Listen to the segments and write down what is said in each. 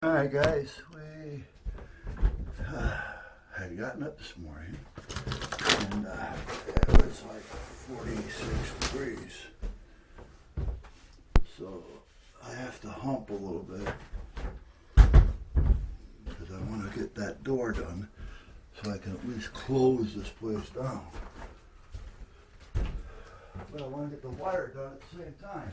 Alright guys, we had gotten up this morning and it was like 46 degrees. So I have to hump a little bit because I want to get that door done so I can at least close this place down. But I want to get the wire done at the same time.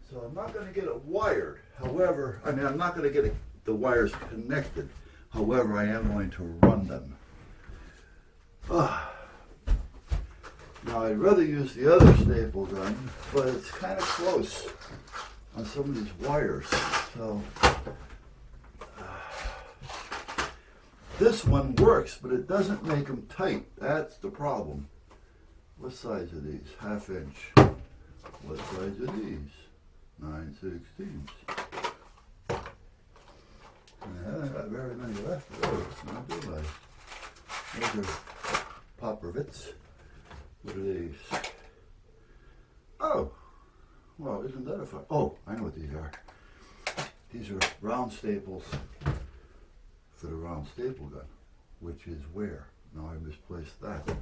So I'm not going to get it wired. However, I'm not going to get the wires connected. However, I am going to run them. Now, I'd rather use the other staple gun, but it's kind of close on some of these wires. So this one works, but it doesn't make them tight. That's the problem. What size are these? 1/2 inch. What size are these? 9/16. I haven't got very many left of those, now do I? Those are Popovits. What are these? Oh, well, isn't that a fun? Oh, I know what these are. These are round staples for the round staple gun, which is where? Now I misplaced that.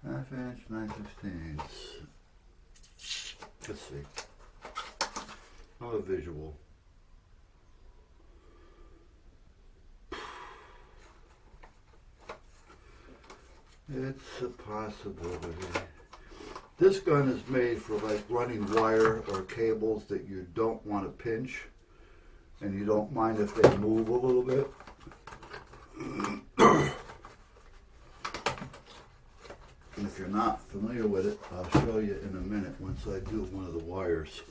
1/2 inch, 9/16. Let's see. Have a visual. It's a possibility. This gun is made for like running wire or cables that you don't want to pinch, and you don't mind if they move a little bit. And if you're not familiar with it, I'll show you in a minute once I do one of the wires.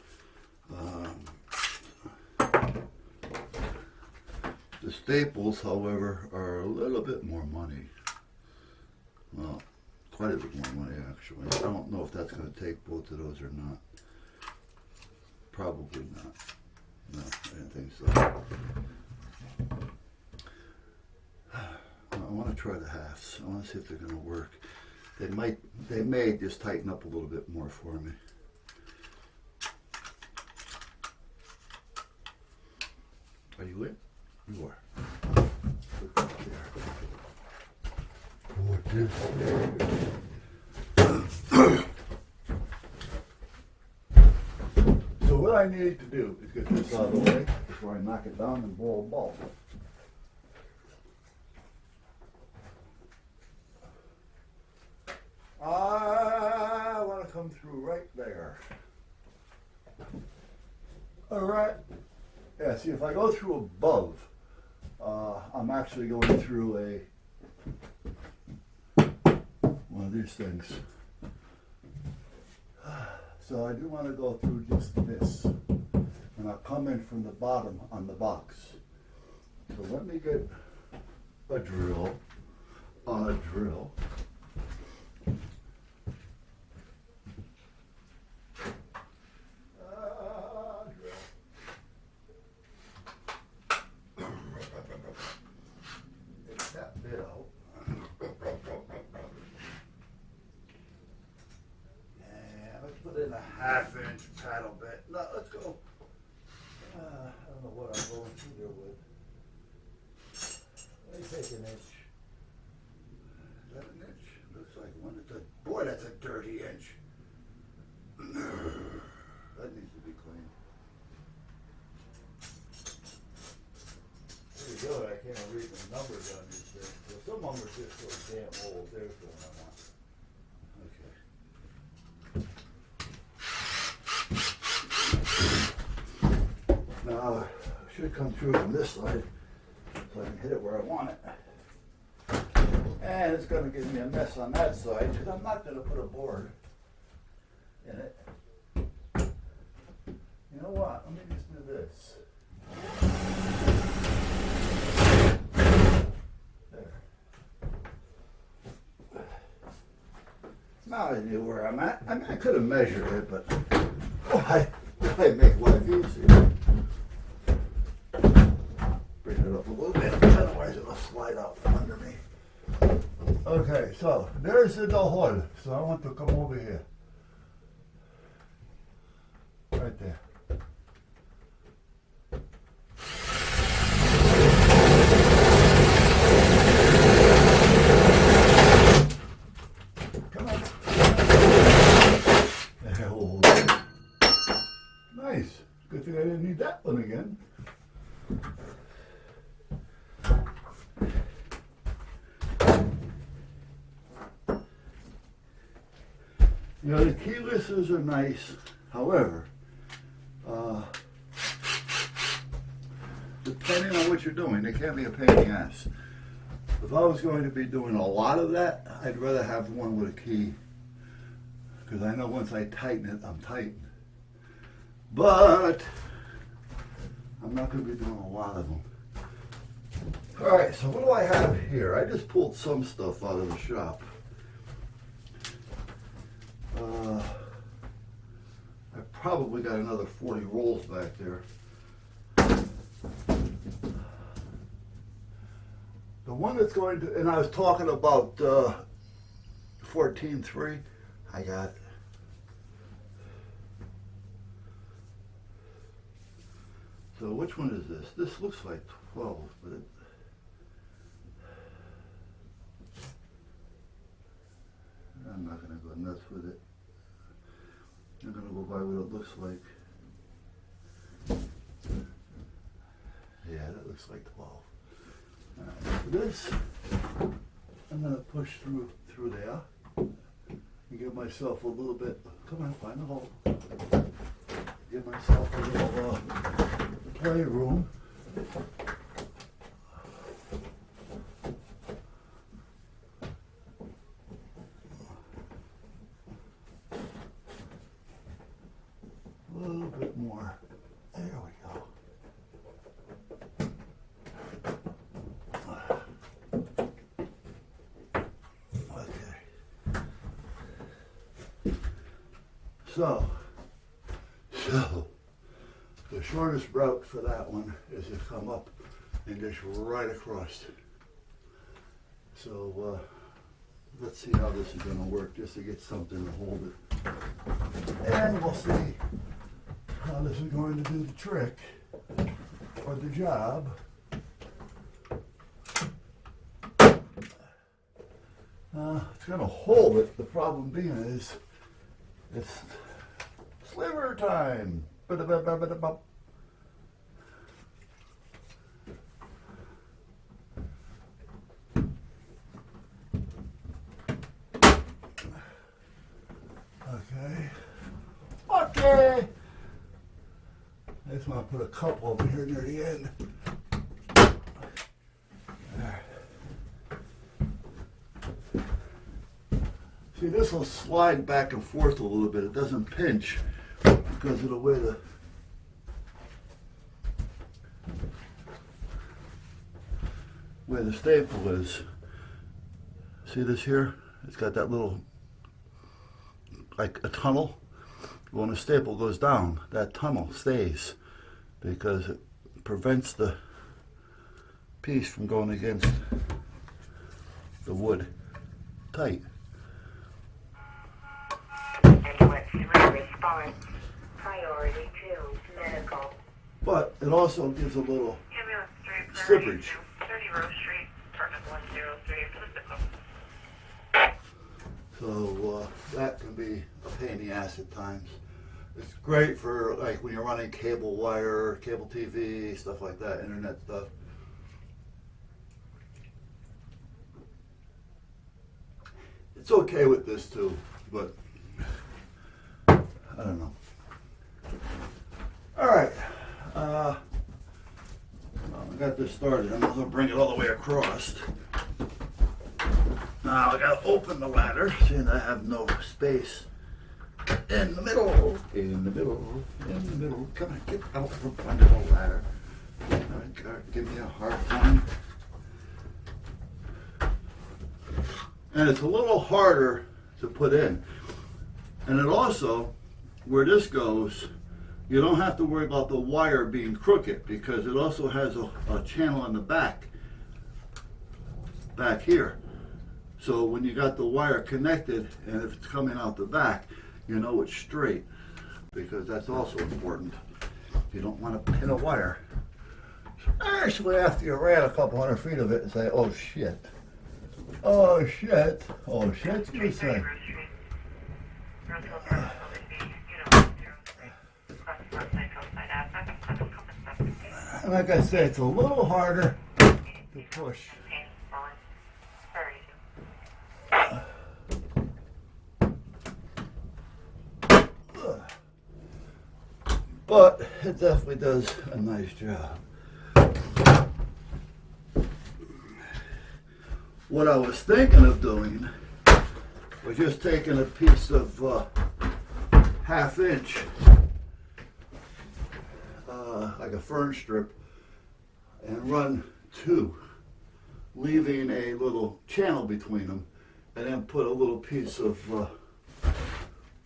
The staples, however, are a little bit more money. Well, quite a bit more money actually. I don't know if that's going to take both of those or not. Probably not. No, I didn't think so. I want to try the halves. I want to see if they're going to work. They may just tighten up a little bit more for me. Are you in? You are. Look up there. What is So what I need to do is get this out of the way before I knock it down and blow a bulb. I want to come through right there. All right. Yeah, see, if I go through above, I'm actually going through one of these things. So I do want to go through just this. And I'll come in from the bottom on the box. So let me get a drill. Put in a 1/2 inch paddle bit. No, let's go. I don't know what I'm going through there with. Let me take an inch. Is that an inch? Looks like one. Boy, that's a dirty inch. That needs to be cleaned. There you go. I can't read the numbers on these things. So some of them are just so damn old. There's the one I want. Now, I should come through from this side so I can hit it where I want it. And it's going to give me a mess on that side because I'm not going to put a board in it. You know what? Let me just do this. There. Now I knew where I'm at. I mean, I could have measured it, but I make life easier. Bring it up a little bit, otherwise it'll slide out from under me. Okay, so there's the hole. So I want to come over here. Right there. Come on. Oh, nice. Good thing I didn't need that one again. You know, the keylesses are nice. However, depending on what you're doing, they can be a pain in the ass. If I was going to be doing a lot of that, I'd rather have one with a key. Because I know once I tighten it, I'm tight. But I'm not going to be doing a lot of them. Alright, so what do I have here? I just pulled some stuff out of the shop. I probably got another 40 rolls back there. The one that's going to, and I was talking about 14.3, I got so which one is this? This looks like 12, but it, I'm not going to go nuts with it. I'm going to go by what it looks like. Yeah, that looks like 12. For this, I'm going to push through there and give myself a little bit, come on, find the hole. Give myself a little playroom. A little bit more. There we go. Okay. So the shortest route for that one is to come up and just right across. So let's see how this is going to work, just to get something to hold it. And we'll see how this is going to do the trick or the job. It's going to hold it. The problem being is it's sliver time. Ba-da-ba-ba-ba-da-bum. Okay. I just want to put a couple over here near the end. There. See, this will slide back and forth a little bit. It doesn't pinch because of the way the staple is. See this here? It's got that little, like a tunnel. When the staple goes down, that tunnel stays because it prevents the piece from going against the wood tight. Response. Priority 2, medical. But it also gives a little slippage. 30 Rose Street, apartment 103 for the So that can be a pain in the ass at times. It's great for like when you're running cable wire, cable TV, stuff like that, internet stuff. It's okay with this too, but I don't know. All right, I got this started. I'm gonna bring it all the way across. Now I gotta open the ladder, seeing I have no space in the middle. Come on, get out from under the ladder. Give me a hard time. And it's a little harder to put in. And it also, where this goes, you don't have to worry about the wire being crooked because it also has a channel in the back here. So when you got the wire connected, and if it's coming out the back, you know it's straight, because that's also important. You don't want to pin a wire. Actually, after you ran a couple hundred feet of it and say, oh shit, oh shit, oh shit, you say. And like I said, it's a little harder to push. But it definitely does a nice job. What I was thinking of doing was just taking a piece of 1/2 inch, like a fern strip, and run 2, leaving a little channel between them, and then put a little piece of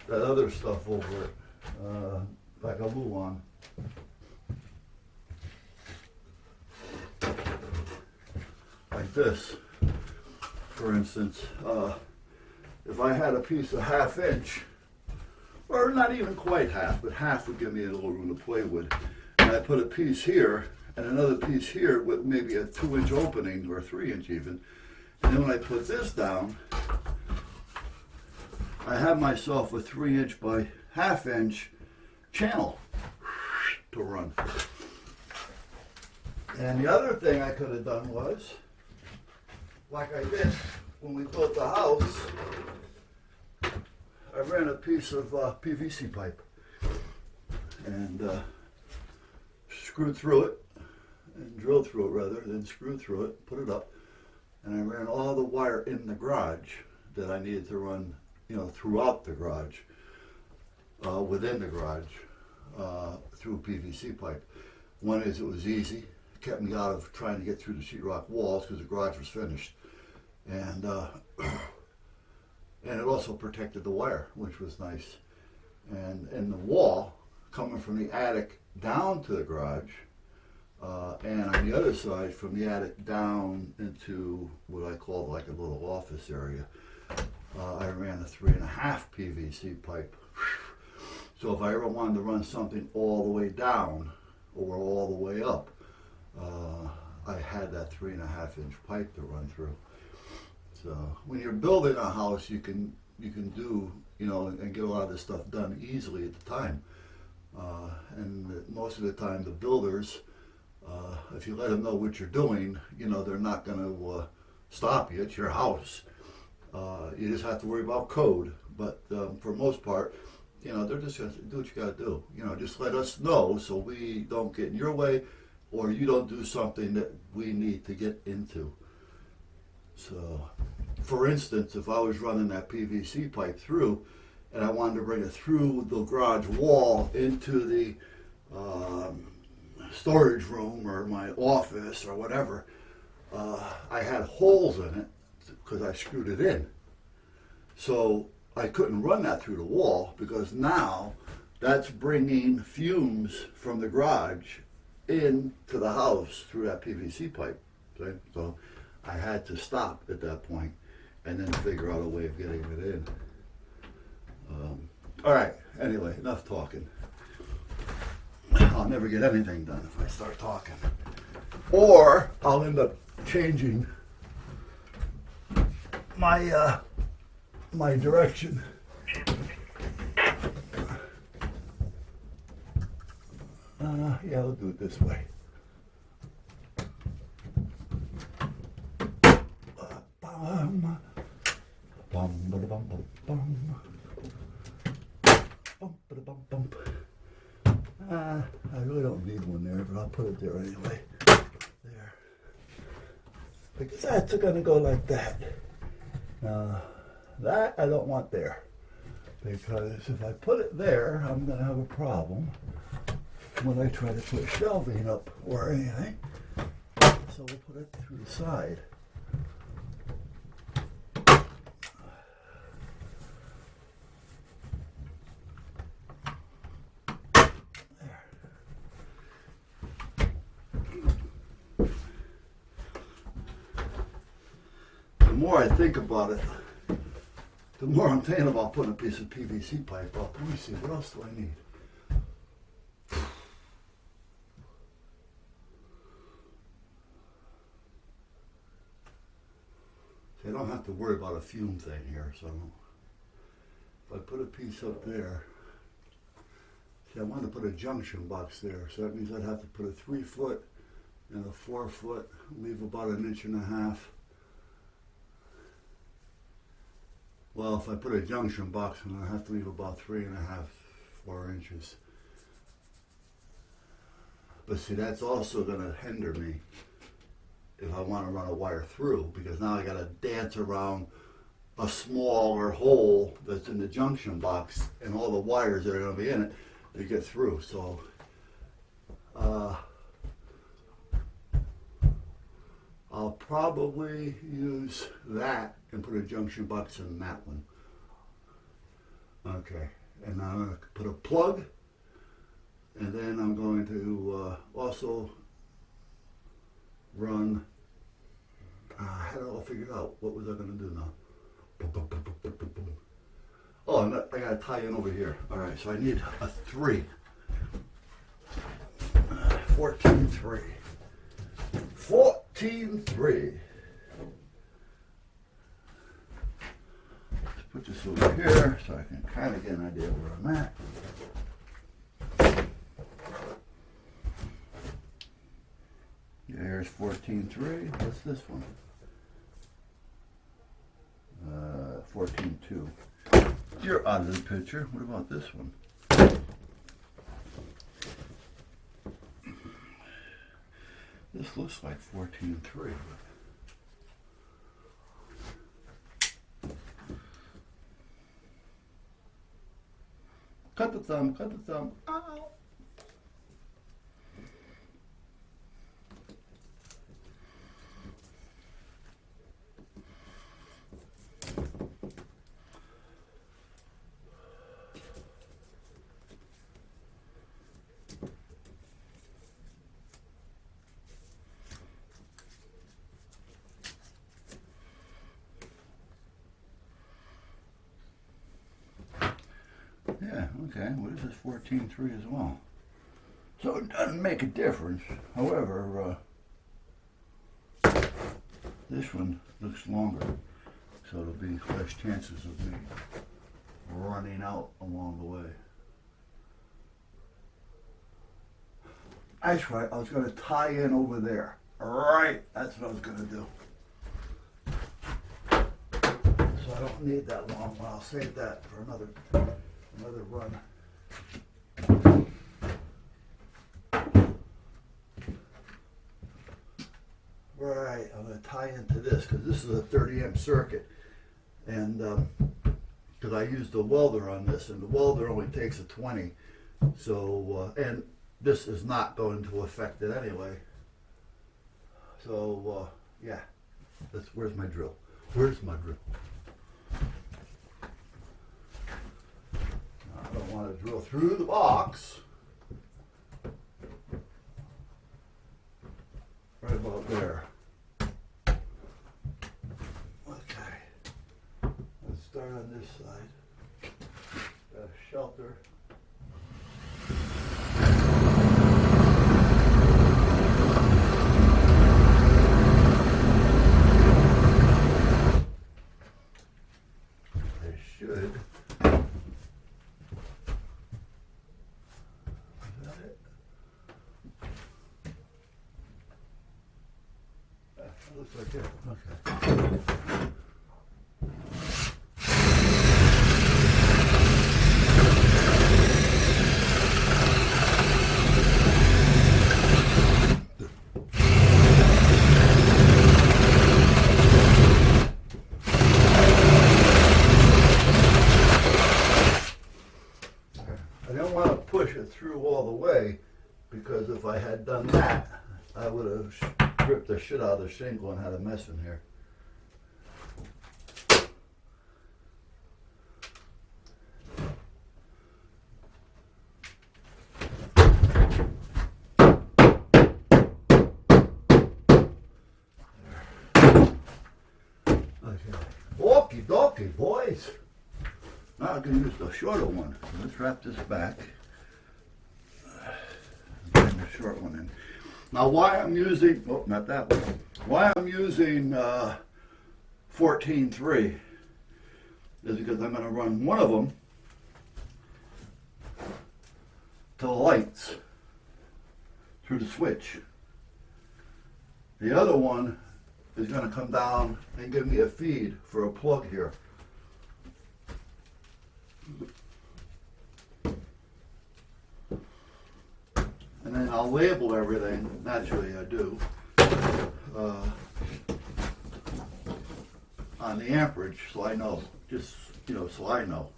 that other stuff over it, like a Luan. Like this, for instance. If I had a piece of 1/2 inch, or not even quite half, but half would give me a little room to play with, and I put a piece here and another piece here with maybe a 2-inch opening, or 3-inch even, and then when I put this down, I have myself a 3-inch by 1/2 inch channel to run. And the other thing I could have done was, like I did when we built the house, I ran a piece of PVC pipe and screwed through it, and drilled through it rather, then screwed through it, put it up, and I ran all the wire in the garage that I needed to run, you know, throughout the garage, within the garage, through PVC pipe. One is it was easy, it kept me out of trying to get through the sheetrock walls because the garage was finished, and it also protected the wire, which was nice. And the wall coming from the attic down to the garage, and on the other side from the attic down into what I call like a little office area, I ran a 3.5 PVC pipe. So if I ever wanted to run something all the way down or all the way up, I had that 3.5 inch pipe to run through. So when you're building a house, you can do, you know, and get a lot of this stuff done easily at the time. And most of the time, the builders, if you let them know what you're doing, you know, they're not going to stop you. It's your house. You just have to worry about code. But for most part, you know, they're just going to do what you got to do. You know, just let us know so we don't get in your way, or you don't do something that we need to get into. So, for instance, if I was running that PVC pipe through and I wanted to bring it through the garage wall into the storage room or my office or whatever, I had holes in it because I screwed it in. So I couldn't run that through the wall because now that's bringing fumes from the garage into the house through that PVC pipe. Okay? So I had to stop at that point and then figure out a way of getting it in. All right, anyway, enough talking. I'll never get anything done if I start talking. Or I'll end up changing my my direction. Yeah, I'll do it this way. Bum, bum, bum, bum, bum. Bum, bum, bum. I really don't need one there, but I'll put it there anyway. There. Because that's going to go like that. Now, that I don't want there. Because if I put it there, I'm going to have a problem when I try to put shelving up or anything. So we'll put it through the side. more I think about it, the more I'm thinking about putting a piece of PVC pipe up. Let me see, what else do I need? See, I don't have to worry about a fume thing here, so if I put a piece up there, see, I want to put a junction box there, so that means I'd have to put a 3 foot and a 4 foot, leave about 1.5 inches. Well, if I put a junction box, I'm going to have to leave about 3.5, 4 inches. But see, that's also going to hinder me if I want to run a wire through, because now I got to dance around a smaller hole that's in the junction box and all the wires that are going to be in it to get through. So, I'll probably use that and put a junction box in that one. Okay, and I'm going to put a plug, and then I'm going to also run, I had it all figured out. What was I going to do now? Oh, I got to tie in over here. All right, so I need a 3. 14.3. 14.3. Let's put this over here so I can kind of get an idea where I'm at. There's 14.3. What's this one? 14.2. You're out of the picture. What about this one? This looks like 14.3. Cut the thumb, cut the thumb. Ow. Yeah, okay, well this is 14.3 as well. So it doesn't make a difference. However, this one looks longer, so there'll be less chances of me running out along the way. That's right, I was going to tie in over there. Right, that's what I was going to do. So I don't need that long one. I'll save that for another run. Right, I'm going to tie into this because this is a 30 amp circuit, and because I used the welder on this, and the welder only takes a 20, so and this is not going to affect it anyway. So yeah, where's my drill? Where's my drill? I don't want to drill through the box. Right about there. Okay. Let's start on this side. Got a shelter. They should. Looks like it. Okay. I didn't want to push it through all the way, because if I had done that, I would have ripped the shit out of the shingle and had a mess in here. Okie dokie, boys. Now I can use the shorter one. Let's wrap this back. Bring the short one in. Now why I'm using, oh, not that one. Why I'm using 14.3 is because I'm going to run one of them to the lights through the switch. The other one is going to come down and give me a feed for a plug here. And then I'll label everything, naturally I do, on the amperage, so I know, just, you know, so I know.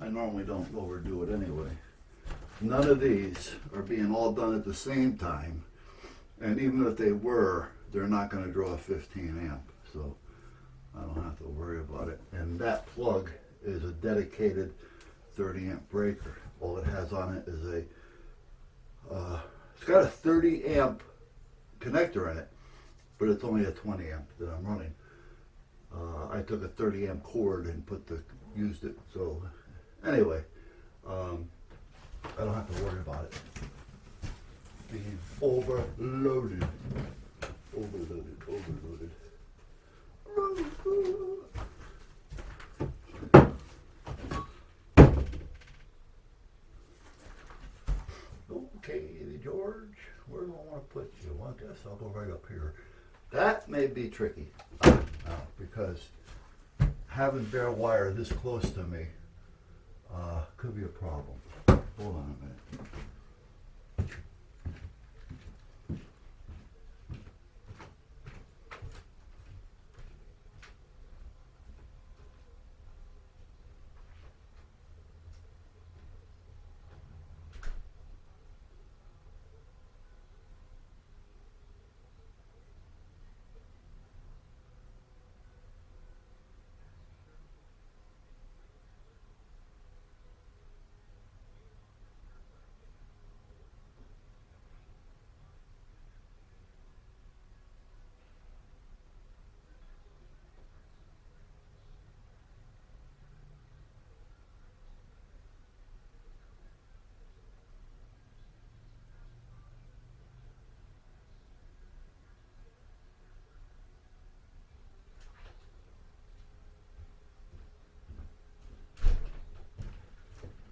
I normally don't overdo it anyway. None of these are being all done at the same time, and even if they were, they're not going to draw a 15 amp, so I don't have to worry about it. And that plug is a dedicated 30 amp breaker. All it has on it is it's got a 30 amp connector in it, but it's only a 20 amp that I'm running. I took a 30 amp cord and used it. So anyway, I don't have to worry about it being overloaded. Okay, George, where do I want to put you? Well, I guess I'll go right up here. That may be tricky because having bare wire this close to me could be a problem. Hold on a minute.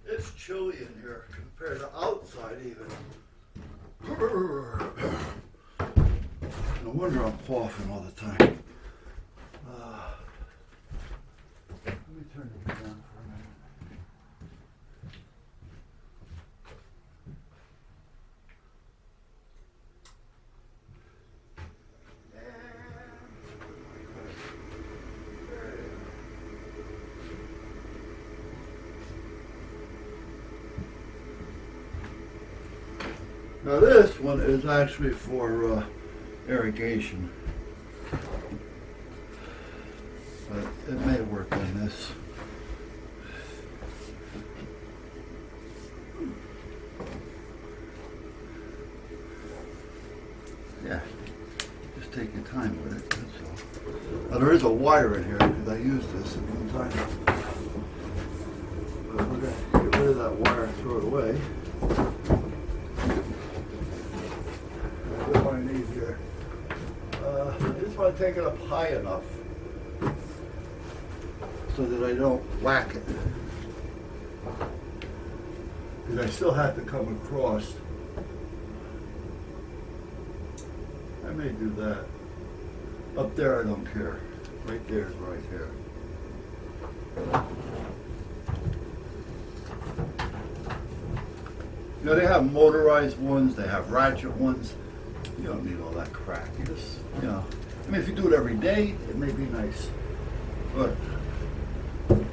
It's chilly in here compared to outside even. No wonder I'm coughing all the time. Let me turn it down for a minute. Now this one is actually for irrigation, but it may work on this. Yeah, just take your time with it, that's all. Now there is a wire in here because I used this at one time. But we're going to get rid of that wire and throw it away. What I need here. I just want to take it up high enough so that I don't whack it. Because I still have to come across. I may do that. Up there I don't care. Right there is right here. You know, they have motorized ones, they have ratchet ones. You don't need all that crap. You just, you know, I mean, if you do it every day, it may be nice. But, you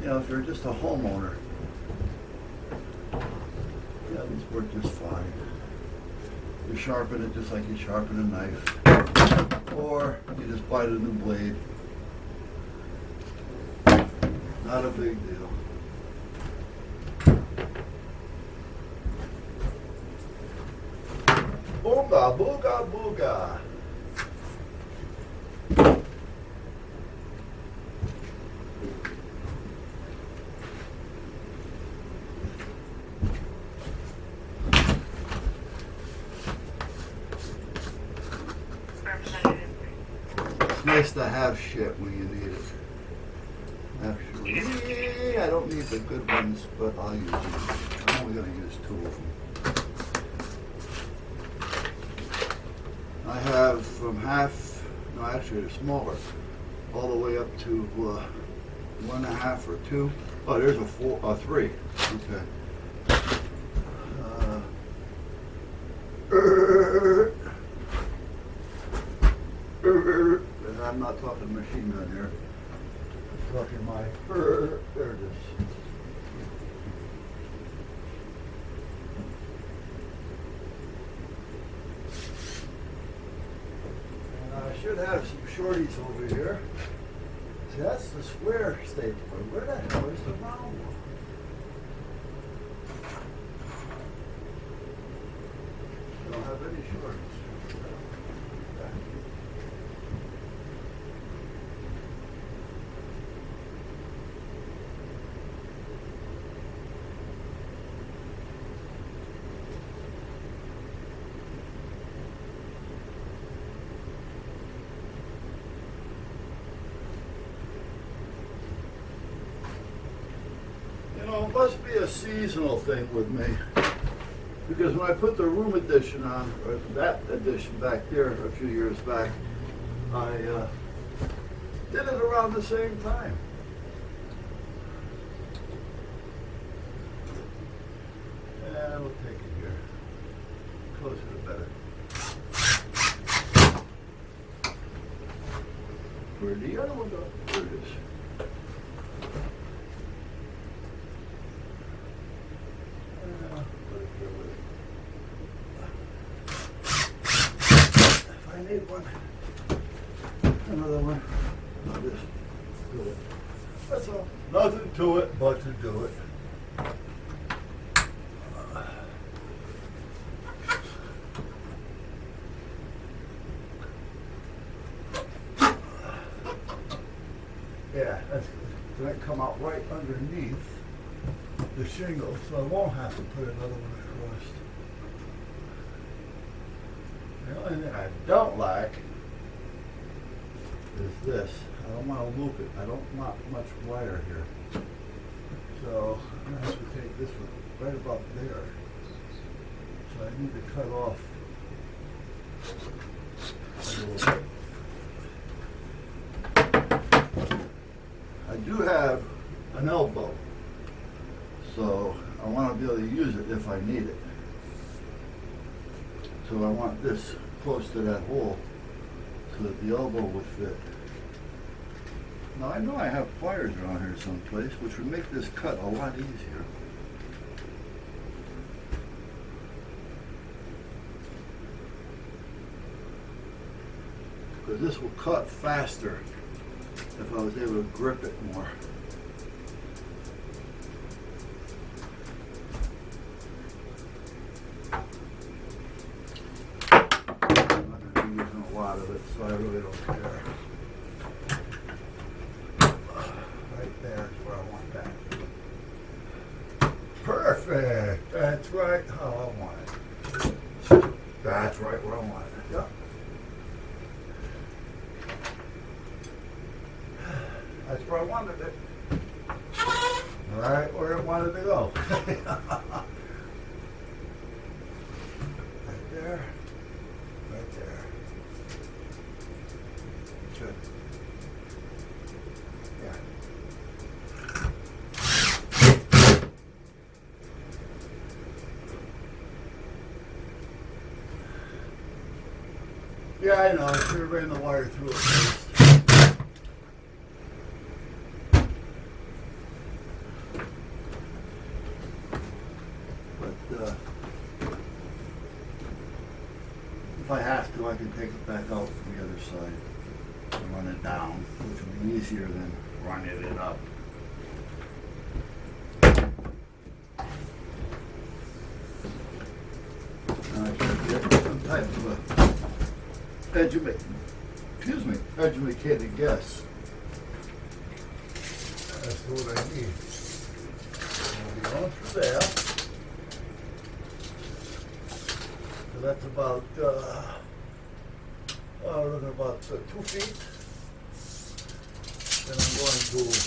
know, if you're just a homeowner, yeah, these work just fine. You sharpen it just like you sharpen a knife. Or you just buy the new blade. Not a big deal. Booga, booga, booga. nice to have shit when you need it. Actually, I don't need the good ones, but I'll use them. I'm only going to use 2 of them. I have from half, no, actually they're smaller, all the way up to 1.5 or 2. Oh, there's a 3. Okay. And I'm not talking machine gun here. I'm talking my. There it is. And I should have some shorties over here. See, that's the square stapler. Where the hell is the round one? I don't have any shorties. You know, it must be a seasonal thing with me. Because when I put the room edition on, or that edition back there a few years back, I did it around the same time. And we'll take it here. Closer the better. Where'd the other one go? There it is. I need one. Another one. I'll just do it. That's all. Nothing to it but to do it. Yeah, that's going to come out right underneath the shingle, so I won't have to put another one across. The only thing I don't like is this. I don't want to loop it. I don't want much wire here. So I'm going to have to take this one right about there. So I need to cut off a little bit. I do have an elbow, so I want to be able to use it if I need it. So I want this close to that hole so that the elbow would fit. Now I know I have pliers around here someplace which would make this cut a lot easier. Because this will cut faster if I was able to grip it more. Of it, so I really don't care. Right there is where I want that. Perfect! That's right how I want it. That's right where I want it. Yep. That's where I wanted it. Right where I wanted to go. Right there. Right there. Good. Yeah. Yeah, I know. I should have ran the wire through it first. But if I have to, I can take it back out from the other side. Run it down, which will be easier than running it up. Now I should get some type of a educated guess as to what I need. I'll be going through there. So that's about looking about 2 feet. then I'm going to